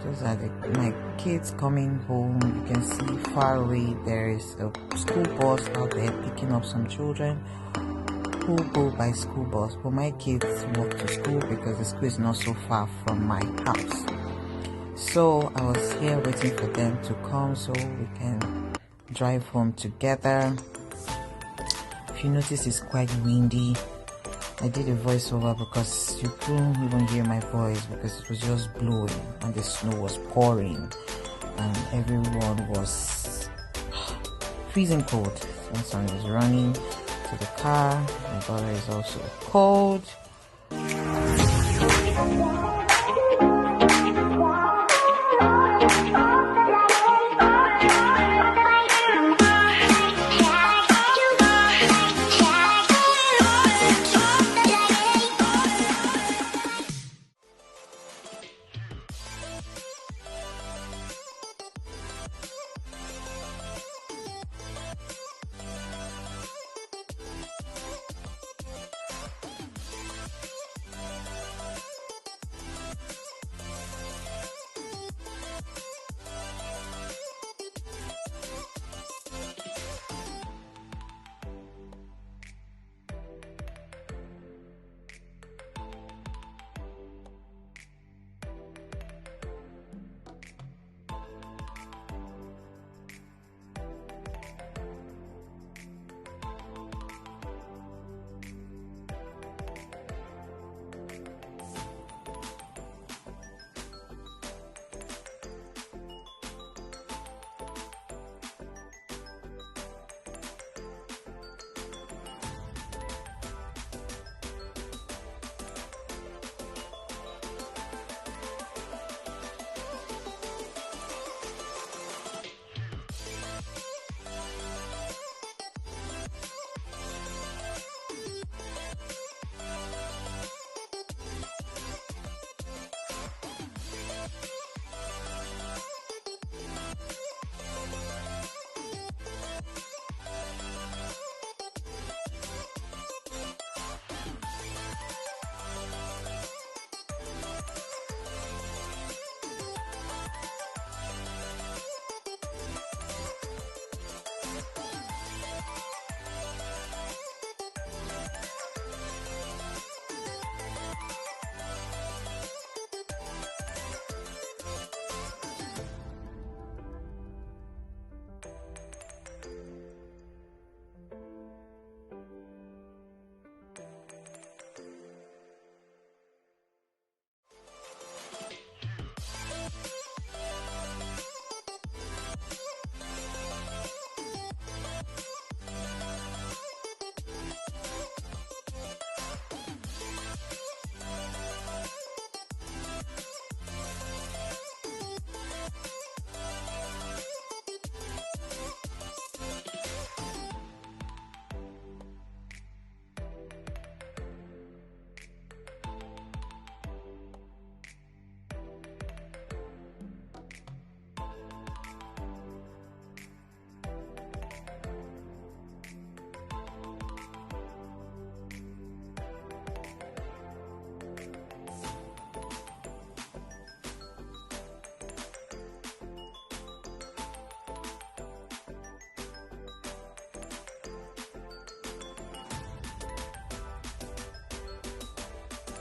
Those are my kids coming home. You can see far away there is a school bus out there picking up some children who go by school bus, but my kids walk to school because the school is not so far from my house. So I was here waiting for them to come so we can drive home together. If you notice, it's quite windy. I did a voiceover because you couldn't even hear my voice because it was just blowing and the snow was pouring and everyone was freezing cold. My son is running to the car. My daughter is also cold.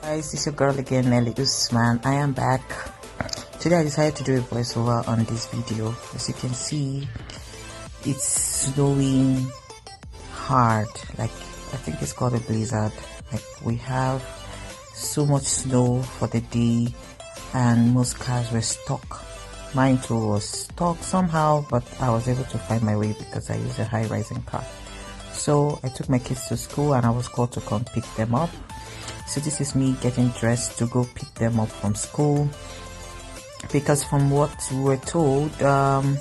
Guys, it's your girl again, Nelly Usman. I am back. Today I decided to do a voiceover on this video. As you can see, it's snowing hard. Like, I think it's called a blizzard. Like, we have so much snow for the day and most cars were stuck. Mine too was stuck somehow, but I was able to find my way because I used a high-rising car. So I took my kids to school and I was called to come pick them up. So this is me getting dressed to go pick them up from school, because from what we were told, the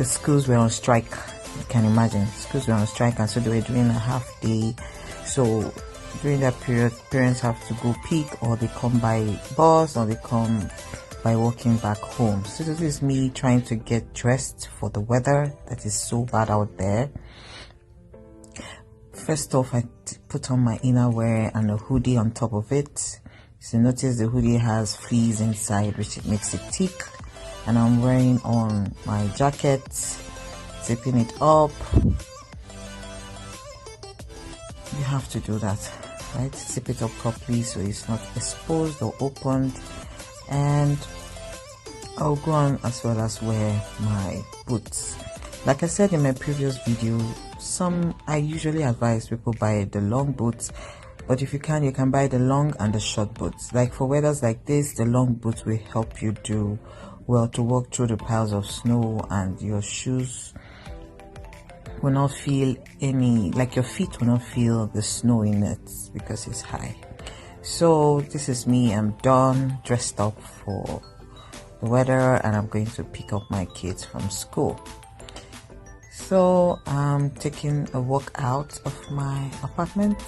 schools were on strike. You can imagine, schools were on strike, and so they were doing a half day. So during that period, parents have to go pick, or they come by bus, or they come by walking back home. So this is me trying to get dressed for the weather that is so bad out there. First off, I put on my innerwear and a hoodie on top of it. So notice the hoodie has fleece inside, which it makes it thick, and I'm wearing on my jacket, zipping it up. You have to do that, right? Zip it up properly so it's not exposed or opened. And I'll go on as well as wear my boots. Like I said in my previous video, I usually advise people buy the long boots, but if you can buy the long and the short boots. Like for weathers like this, the long boots will help you do well to walk through the piles of snow, and your shoes will not feel your feet will not feel the snow in it because it's high. So this is me. I'm done, dressed up for the weather, and I'm going to pick up my kids from school. So I'm taking a walk out of my apartment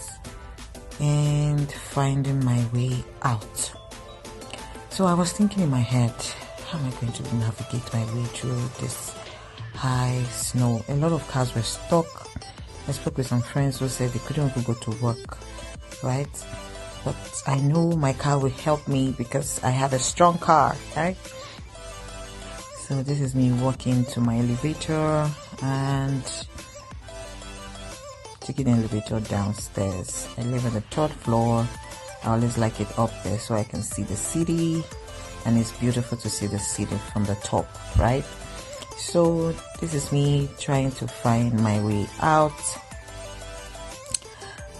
and finding my way out. So I was thinking in my head, how am I going to navigate my way through this high snow? A lot of cars were stuck. I spoke with some friends who said they couldn't even go to work, right? But I know my car will help me because I have a strong car, right? So this is me walking to my elevator and taking the elevator downstairs. I live on the 3rd floor. I always like it up there so I can see the city, and it's beautiful to see the city from the top, right? So this is me trying to find my way out,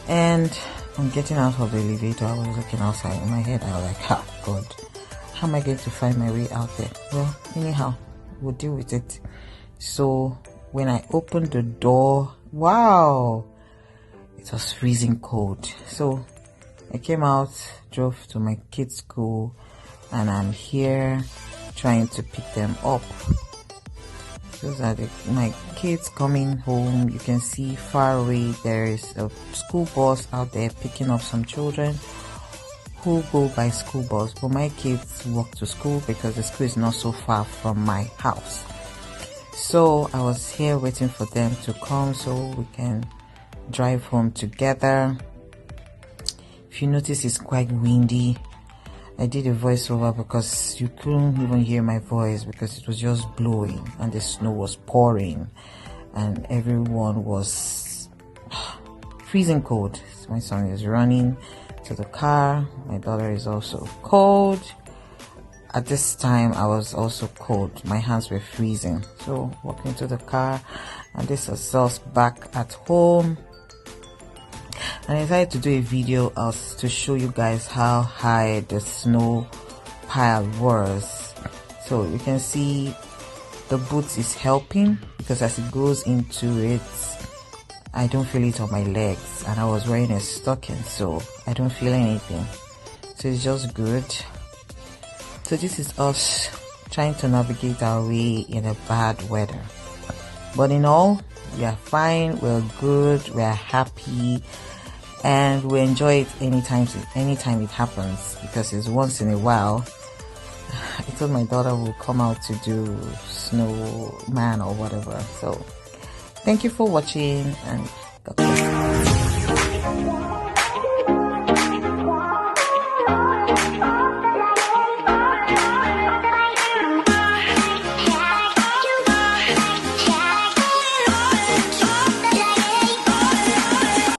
and I'm getting out of the elevator. I was looking outside. In my head I was like, oh God, how am I going to find my way out there? Well, anyhow, we'll deal with it. So when I opened the door, wow, it was freezing cold. So I came out, drove to my kids' school, and I'm here trying to pick them up. Those are my kids coming home. You can see far away there is a school bus out there picking up some children who go by school bus, but my kids walk to school because the school is not so far from my house. So I was here waiting for them to come so we can drive home together. If you notice, it's quite windy. I did a voiceover because you couldn't even hear my voice because it was just blowing and the snow was pouring and everyone was freezing cold. My son is running to the car. My daughter is also cold. At this time I was also cold. My hands were freezing. So walking to the car, and this is us back at home. And I decided to do a video to show you guys how high the snow pile was. So you can see the boots is helping because as it goes into it, I don't feel it on my legs, and I was wearing a stocking, so I don't feel anything. So it's just good. So this is us trying to navigate our way in a bad weather. But in all, we are fine, we're good, we are happy, and we enjoy it anytime it happens because it's once in a while. I told my daughter we'll come out to do snowman or whatever. So thank you for watching, and God bless you.